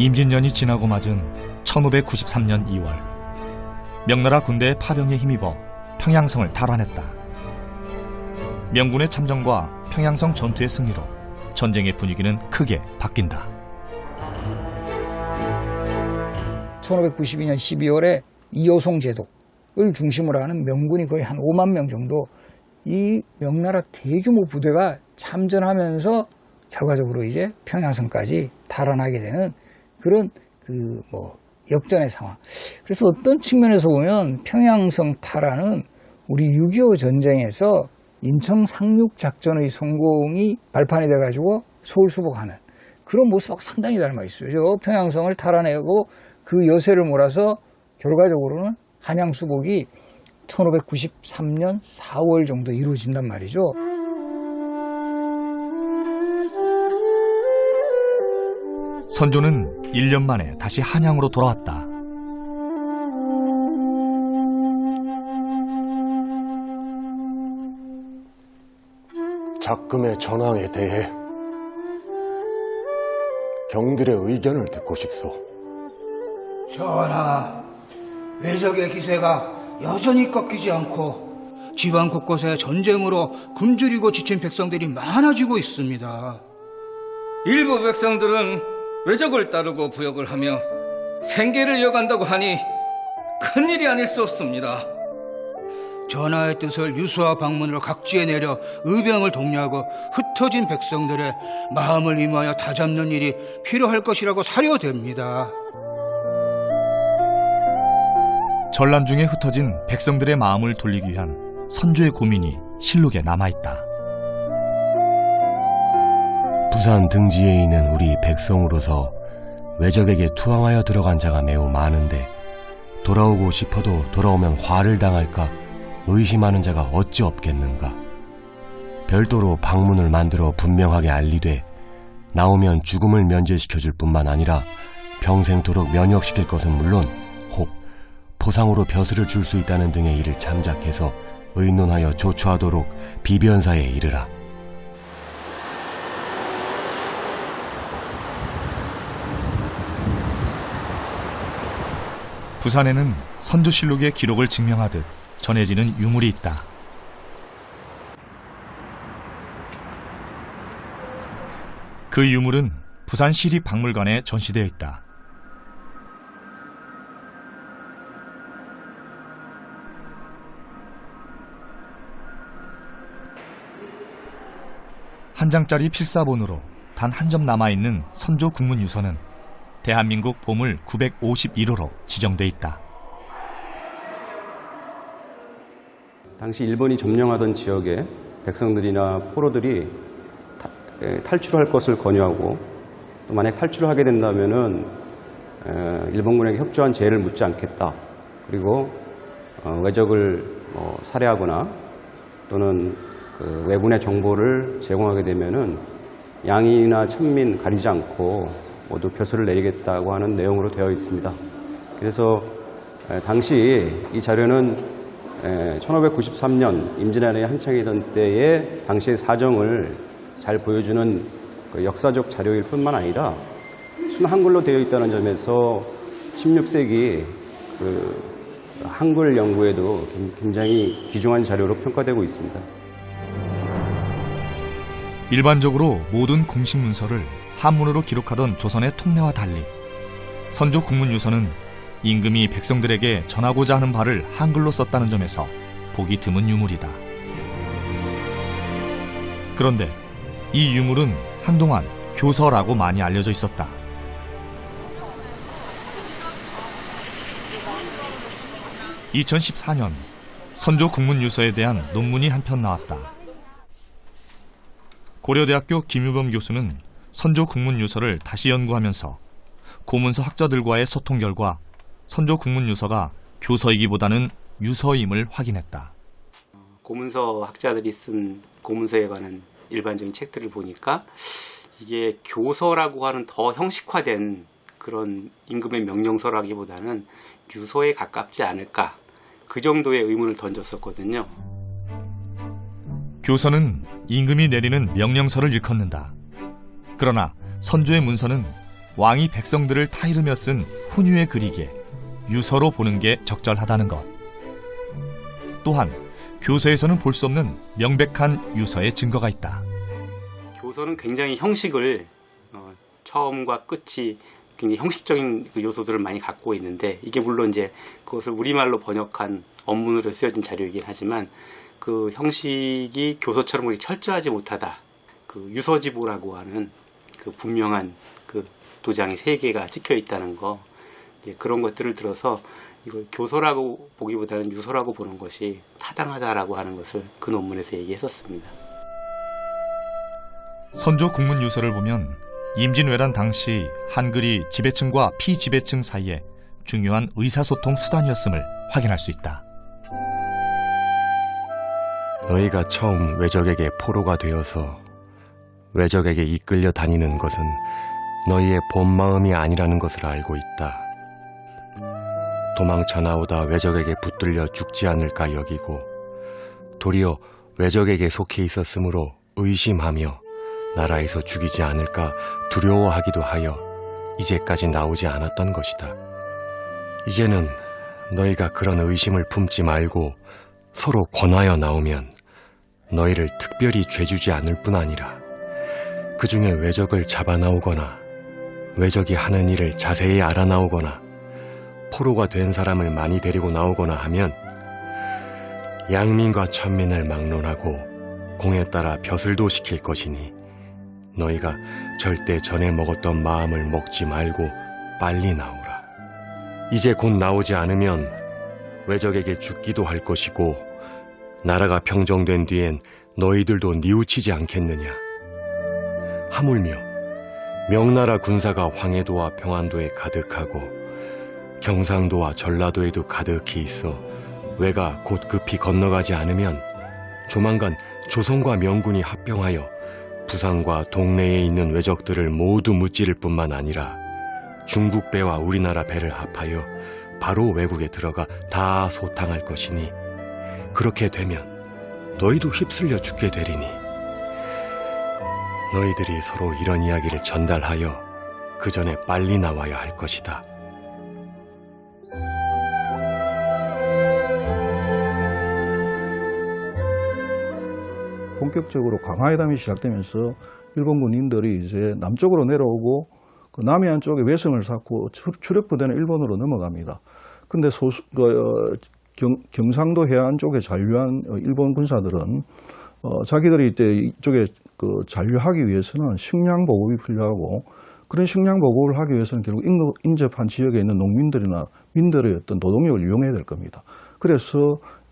임진년이 지나고 맞은 1593년 2월, 명나라 군대의 파병에 힘입어 평양성을 탈환했다. 명군의 참전과 평양성 전투의 승리로 전쟁의 분위기는 크게 바뀐다. 1592년 12월에 이호송 제독을 중심으로 하는 명군이 거의 한 5만 명 정도, 이 명나라 대규모 부대가 참전하면서 결과적으로 이제 평양성까지 탈환하게 되는 그런 역전의 상황. 그래서 어떤 측면에서 보면 평양성 탈환은 우리 6.25 전쟁에서 인천 상륙 작전의 성공이 발판이 돼가지고 서울 수복하는 그런 모습하고 상당히 닮아 있어요. 평양성을 탈환하고 그 여세를 몰아서 결과적으로는 한양 수복이 1593년 4월 정도 이루어진단 말이죠. 선조는 1년 만에 다시 한양으로 돌아왔다. 작금의 전황에 대해 경들의 의견을 듣고 싶소. 전하, 외적의 기세가 여전히 꺾이지 않고 지방 곳곳에 전쟁으로 굶주리고 지친 백성들이 많아지고 있습니다. 일부 백성들은 외적을 따르고 부역을 하며 생계를 이어간다고 하니 큰일이 아닐 수 없습니다. 전하의 뜻을 유수와 방문으로 각지에 내려 의병을 독려하고 흩어진 백성들의 마음을 임하여 다잡는 일이 필요할 것이라고 사료됩니다. 전란 중에 흩어진 백성들의 마음을 돌리기 위한 선조의 고민이 실록에 남아있다. 부산 등지에 있는 우리 백성으로서 외적에게 투항하여 들어간 자가 매우 많은데 돌아오고 싶어도 돌아오면 화를 당할까 의심하는 자가 어찌 없겠는가. 별도로 방문을 만들어 분명하게 알리되 나오면 죽음을 면제시켜줄 뿐만 아니라 평생토록 면역시킬 것은 물론 혹 포상으로 벼슬을 줄 수 있다는 등의 일을 참작해서 의논하여 조처하도록 비변사에 이르라. 부산에는 선조실록의 기록을 증명하듯 전해지는 유물이 있다. 그 유물은 부산시립박물관에 전시되어 있다. 한 장짜리 필사본으로 단 한 점 남아있는 선조 국문유서는 대한민국 보물 951호로 지정돼 있다. 당시 일본이 점령하던 지역에 백성들이나 포로들이 탈출할 것을 권유하고 또 만약 탈출을 하게 된다면은 일본군에게 협조한 죄를 묻지 않겠다. 그리고 외적을 살해하거나 또는 그 외군의 정보를 제공하게 되면은 양이나 천민 가리지 않고 모두 벼슬을 내리겠다고 하는 내용으로 되어 있습니다. 그래서 당시 이 자료는 1593년 임진왜란이 한창이던 때의 당시의 사정을 잘 보여주는 그 역사적 자료일 뿐만 아니라 순한글로 되어 있다는 점에서 16세기 그 한글 연구에도 굉장히 귀중한 자료로 평가되고 있습니다. 일반적으로 모든 공식 문서를 한문으로 기록하던 조선의 통례와 달리 선조 국문유서는 임금이 백성들에게 전하고자 하는 바를 한글로 썼다는 점에서 보기 드문 유물이다. 그런데 이 유물은 한동안 교서라고 많이 알려져 있었다. (2014년) 선조 국문유서에 대한 논문이 한 편 나왔다. 고려대학교 김유범 교수는 선조 국문유서를 다시 연구하면서 고문서 학자들과의 소통 결과 선조 국문유서가 교서이기보다는 유서임을 확인했다. 고문서 학자들이 쓴 고문서에 관한 일반적인 책들을 보니까 이게 교서라고 하는 더 형식화된 그런 임금의 명령서라기보다는 유서에 가깝지 않을까, 그 정도의 의문을 던졌었거든요. 교서는 임금이 내리는 명령서를 일컫는다. 그러나 선조의 문서는 왕이 백성들을 타이르며 쓴 훈유에 그리기에 유서로 보는 게 적절하다는 것. 또한 교서에서는 볼 수 없는 명백한 유서의 증거가 있다. 교서는 굉장히 형식을 처음과 끝이 굉장히 형식적인 그 요소들을 많이 갖고 있는데, 이게 물론 이제 그것을 우리말로 번역한 원문으로 쓰여진 자료이긴 하지만 그 형식이 교서처럼 그렇게 철저하지 못하다. 그 유서지보라고 하는 그 분명한 그 도장이 3개가 찍혀 있다는 거, 이제 그런 것들을 들어서 이걸 교서라고 보기보다는 유서라고 보는 것이 타당하다라고 하는 것을 그 논문에서 얘기했었습니다. 선조 국문 유서를 보면 임진왜란 당시 한글이 지배층과 피지배층 사이에 중요한 의사소통 수단이었음을 확인할 수 있다. 너희가 처음 외적에게 포로가 되어서 외적에게 이끌려 다니는 것은 너희의 본 마음이 아니라는 것을 알고 있다. 도망쳐 나오다 외적에게 붙들려 죽지 않을까 여기고 도리어 외적에게 속해 있었으므로 의심하며 나라에서 죽이지 않을까 두려워하기도 하여 이제까지 나오지 않았던 것이다. 이제는 너희가 그런 의심을 품지 말고 서로 권하여 나오면 너희를 특별히 죄주지 않을 뿐 아니라 그 중에 외적을 잡아 나오거나 외적이 하는 일을 자세히 알아나오거나 포로가 된 사람을 많이 데리고 나오거나 하면 양민과 천민을 막론하고 공에 따라 벼슬도 시킬 것이니 너희가 절대 전에 먹었던 마음을 먹지 말고 빨리 나오라. 이제 곧 나오지 않으면 외적에게 죽기도 할 것이고 나라가 평정된 뒤엔 너희들도 뉘우치지 않겠느냐. 하물며 명나라 군사가 황해도와 평안도에 가득하고 경상도와 전라도에도 가득히 있어 외가 곧 급히 건너가지 않으면 조만간 조선과 명군이 합병하여 부산과 동래에 있는 외적들을 모두 무찌를 뿐만 아니라 중국 배와 우리나라 배를 합하여 바로 외국에 들어가 다 소탕할 것이니 그렇게 되면 너희도 휩쓸려 죽게 되리니 너희들이 서로 이런 이야기를 전달하여 그 전에 빨리 나와야 할 것이다. 본격적으로 강화회담이 시작되면서 일본 군인들이 이제 남쪽으로 내려오고 그 남해안 쪽에 외성을 쌓고 주력부대는 일본으로 넘어갑니다. 그런데 경상도 해안 쪽에 잔류한 일본 군사들은 자기들이 이때 이쪽에 그 잔류하기 위해서는 식량 보급이 필요하고 그런 식량 보급을 하기 위해서는 결국 인접한 지역에 있는 농민들이나 민들의 어떤 노동력을 이용해야 될 겁니다. 그래서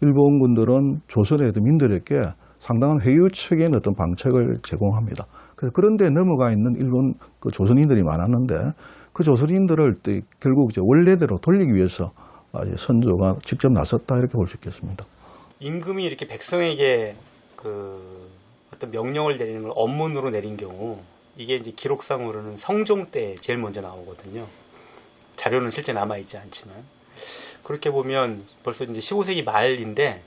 일본군들은 조선의 민들에게 상당한 회유책인 어떤 방책을 제공합니다. 그런데 넘어가 있는 일본 그 조선인들이 많았는데 그 조선인들을 결국 이제 원래대로 돌리기 위해서 선조가 직접 나섰다 이렇게 볼 수 있겠습니다. 임금이 이렇게 백성에게 그 어떤 명령을 내리는 걸 언문으로 내린 경우 이게 이제 기록상으로는 성종 때 제일 먼저 나오거든요. 자료는 실제 남아 있지 않지만 그렇게 보면 벌써 이제 15세기 말인데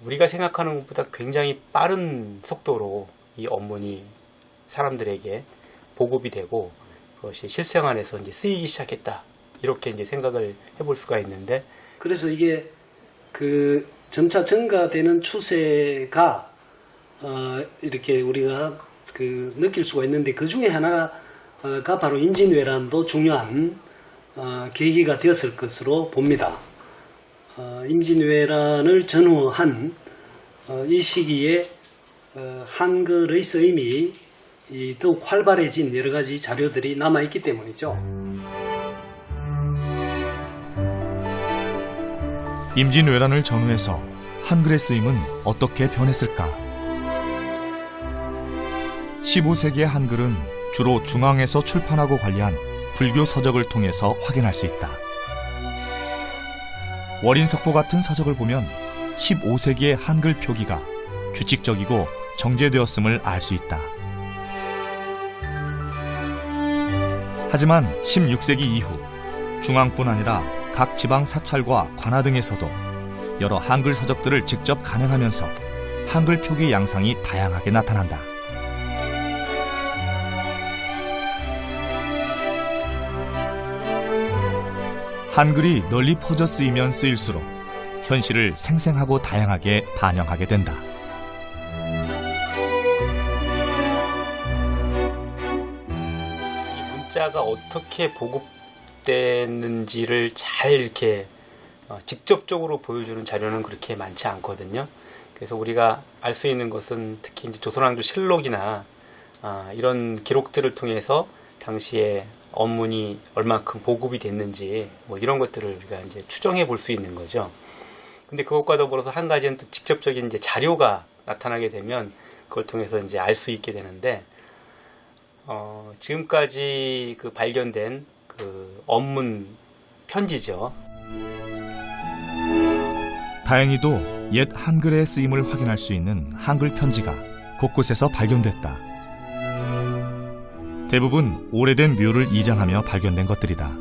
우리가 생각하는 것보다 굉장히 빠른 속도로 이 언문이 사람들에게 보급이 되고 그것이 실생활에서 이제 쓰이기 시작했다. 이렇게 이제 생각을 해볼 수가 있는데 그래서 이게 그 점차 증가되는 추세가 이렇게 우리가 그 느낄 수가 있는데 그 중에 하나가 바로 임진왜란도 중요한 계기가 되었을 것으로 봅니다. 임진왜란을 전후한 이 시기에 한글의 쓰임이 더욱 활발해진 여러 가지 자료들이 남아있기 때문이죠. 임진왜란을 전후해서 한글의 쓰임은 어떻게 변했을까? 15세기의 한글은 주로 중앙에서 출판하고 관리한 불교 서적을 통해서 확인할 수 있다. 월인석보 같은 서적을 보면 15세기의 한글 표기가 규칙적이고 정제되었음을 알 수 있다. 하지만 16세기 이후 중앙뿐 아니라 각 지방 사찰과 관하 등에서도 여러 한글 서적들을 직접 간행하면서 한글 표기 양상이 다양하게 나타난다. 한글이 널리 퍼져 쓰이면 쓰일수록 현실을 생생하고 다양하게 반영하게 된다. 이 문자가 어떻게 보급되는지를 잘 이렇게 직접적으로 보여주는 자료는 그렇게 많지 않거든요. 그래서 우리가 알 수 있는 것은 특히 이제 조선왕조 실록이나 이런 기록들을 통해서 당시에 언문이 얼마큼 보급이 됐는지 뭐 이런 것들을 우리가 이제 추정해 볼 수 있는 거죠. 근데 그것과 더불어서 한 가지는 또 직접적인 이제 자료가 나타나게 되면 그걸 통해서 이제 알 수 있게 되는데 지금까지 그 발견된 그 언문 편지죠. 다행히도 옛 한글의 쓰임을 확인할 수 있는 한글 편지가 곳곳에서 발견됐다. 대부분 오래된 묘를 이장하며 발견된 것들이다.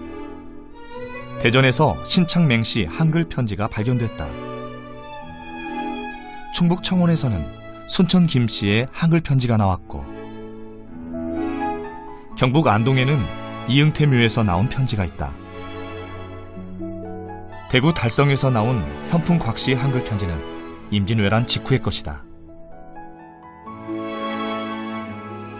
대전에서 신창맹씨 한글 편지가 발견됐다. 충북 청원에서는 순천 김씨의 한글 편지가 나왔고, 경북 안동에는 이응태 묘에서 나온 편지가 있다. 대구 달성에서 나온 현풍 곽씨의 한글 편지는 임진왜란 직후의 것이다.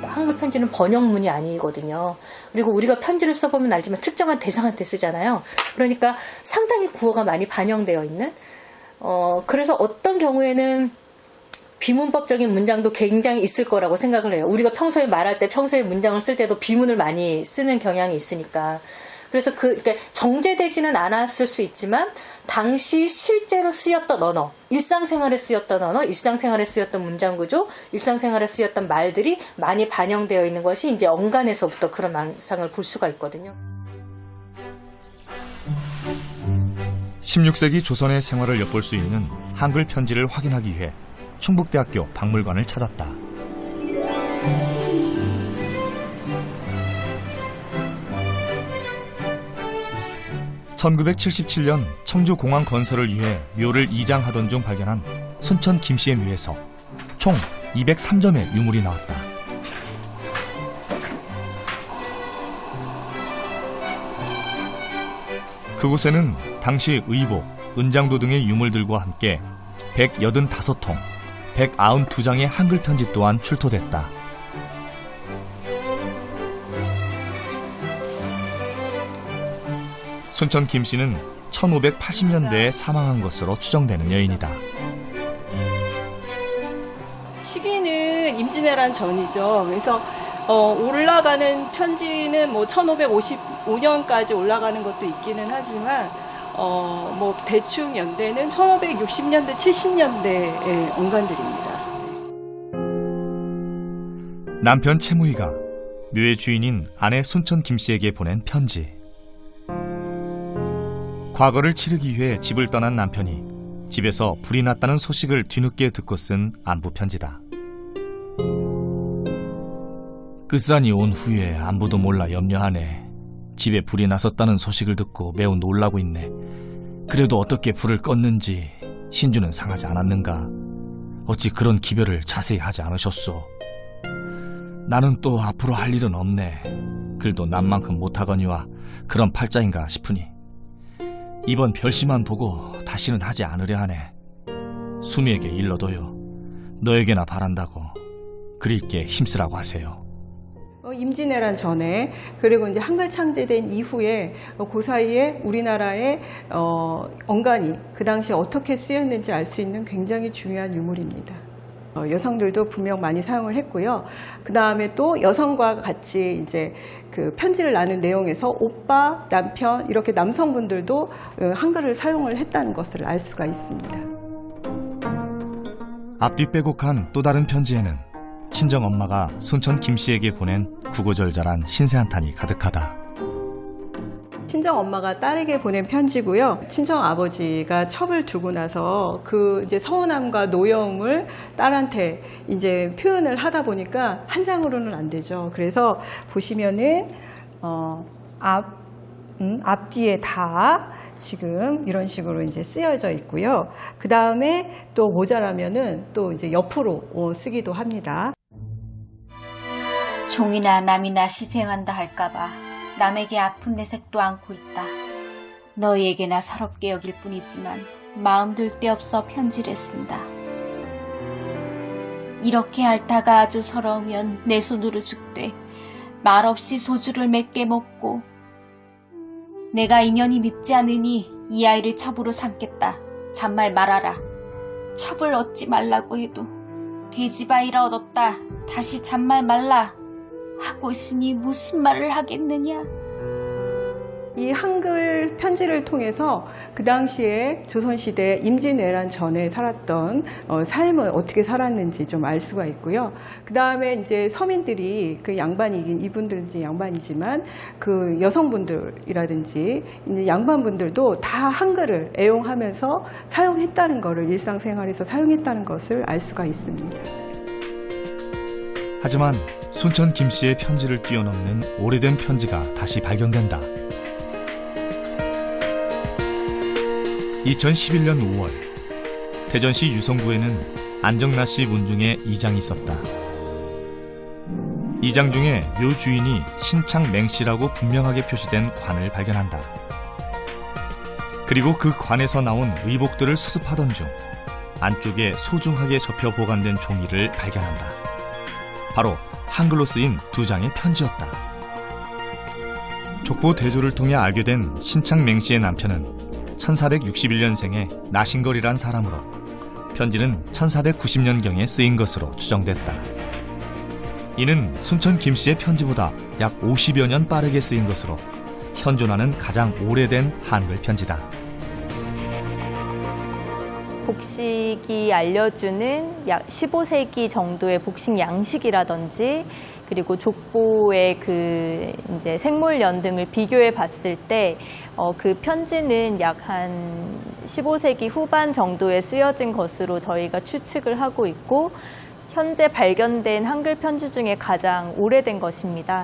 한글 편지는 번역문이 아니거든요. 그리고 우리가 편지를 써보면 알지만 특정한 대상한테 쓰잖아요. 그러니까 상당히 구어가 많이 반영되어 있는, 그래서 어떤 경우에는 비문법적인 문장도 굉장히 있을 거라고 생각을 해요. 우리가 평소에 말할 때, 평소에 문장을 쓸 때도 비문을 많이 쓰는 경향이 있으니까. 그래서 그러니까 정제되지는 않았을 수 있지만 당시 실제로 쓰였던 언어, 일상생활에 쓰였던 언어, 일상생활에 쓰였던 문장구조, 일상생활에 쓰였던 말들이 많이 반영되어 있는 것이 이제 언간에서부터 그런 망상을 볼 수가 있거든요. 16세기 조선의 생활을 엿볼 수 있는 한글 편지를 확인하기 위해 충북대학교 박물관을 찾았다. (1977년) 청주공항 건설을 위해 묘를 이장하던 중 발견한 순천 김씨의 묘에서 총 203점의 유물이 나왔다. 그곳에는 당시 의복, 은장도 등의 유물들과 함께 185통, 192장의 한글 편지 또한 출토됐다. 순천 김씨는 1580년대에 사망한 것으로 추정되는 여인이다. 시기는 임진왜란 전이죠. 그래서 올라가는 편지는 뭐 1555년까지 올라가는 것도 있기는 하지만 뭐 대충 연대는 1560년대, 70년대의 언간들입니다. 남편 채무이가 묘의 주인인 아내 순천 김씨에게 보낸 편지. 과거를 치르기 위해 집을 떠난 남편이 집에서 불이 났다는 소식을 뒤늦게 듣고 쓴 안부 편지다. 끝산이 온 후에 안부도 몰라 염려하네. 집에 불이 났었다는 소식을 듣고 매우 놀라고 있네. 그래도 어떻게 불을 껐는지 신주는 상하지 않았는가? 어찌 그런 기별을 자세히 하지 않으셨소? 나는 또 앞으로 할 일은 없네. 글도 남만큼 못하거니와 그런 팔자인가 싶으니 이번 별시만 보고 다시는 하지 않으려 하네. 수미에게 일러둬요. 너에게나 바란다고 그릴게 힘쓰라고 하세요. 임진왜란 전에 그리고 이제 한글 창제된 이후에 그 사이에 우리나라의 언간이 그 당시에 어떻게 쓰였는지 알 수 있는 굉장히 중요한 유물입니다. 여성들도 분명 많이 사용을 했고요. 그 다음에 또 여성과 같이 이제 그 편지를 나눈 내용에서 오빠, 남편 이렇게 남성분들도 한글을 사용을 했다는 것을 알 수가 있습니다. 앞뒤 빼곡한 또 다른 편지에는 친정엄마가 순천 김씨에게 보낸 구구절절한 신세한탄이 가득하다. 친정엄마가 딸에게 보낸 편지고요. 친정아버지가 첩을 두고 나서 그 이제 서운함과 노여움을 딸한테 이제 표현을 하다 보니까 한 장으로는 안 되죠. 그래서 보시면은 앞뒤에 다 지금 이런 식으로 이제 쓰여져 있고요. 그 다음에 또 모자라면은 또 이제 옆으로 쓰기도 합니다. 종이나 남이나 시샘한다 할까봐 남에게 아픈 내색도 안고 있다. 너희에게나 서럽게 여길 뿐이지만 마음 둘 데 없어 편지를 쓴다. 이렇게 앓다가 아주 서러우면 내 손으로 죽되 말없이 소주를 몇 개 먹고 내가 인연이 밉지 않으니 이 아이를 첩으로 삼겠다. 잔말 말아라. 첩을 얻지 말라고 해도 돼지바이라 얻었다. 다시 잔말 말라. 하고 있으니 무슨 말을 하겠느냐. 이 한글 편지를 통해서 그 당시에 조선시대 임진왜란 전에 살았던 삶을 어떻게 살았는지 좀 알 수가 있고요. 그 다음에 이제 서민들이 그 양반이긴 이분들은 이제 양반이지만 그 여성분들이라든지 이제 양반분들도 다 한글을 애용하면서 사용했다는 것을 일상생활에서 사용했다는 것을 알 수가 있습니다. 하지만 순천 김 씨의 편지를 뛰어넘는 오래된 편지가 다시 발견된다. 2011년 5월 대전시 유성구에는 안정나 씨 문중에 이장이 있었다. 이장 중에 묘 주인이 신창 맹씨라고 분명하게 표시된 관을 발견한다. 그리고 그 관에서 나온 의복들을 수습하던 중 안쪽에 소중하게 접혀 보관된 종이를 발견한다. 바로 한글로 쓰인 2장의 편지였다. 족보 대조를 통해 알게 된 신창 맹씨의 남편은 1461년생의 나신걸이란 사람으로 편지는 1490년경에 쓰인 것으로 추정됐다. 이는 순천 김 씨의 편지보다 약 50여 년 빠르게 쓰인 것으로 현존하는 가장 오래된 한글 편지다. 복식이 알려주는 약 15세기 정도의 복식 양식이라든지 그리고 족보의 그 이제 생물연 등을 비교해 봤을 때 그 편지는 약 한 15세기 후반 정도에 쓰여진 것으로 저희가 추측을 하고 있고 현재 발견된 한글 편지 중에 가장 오래된 것입니다.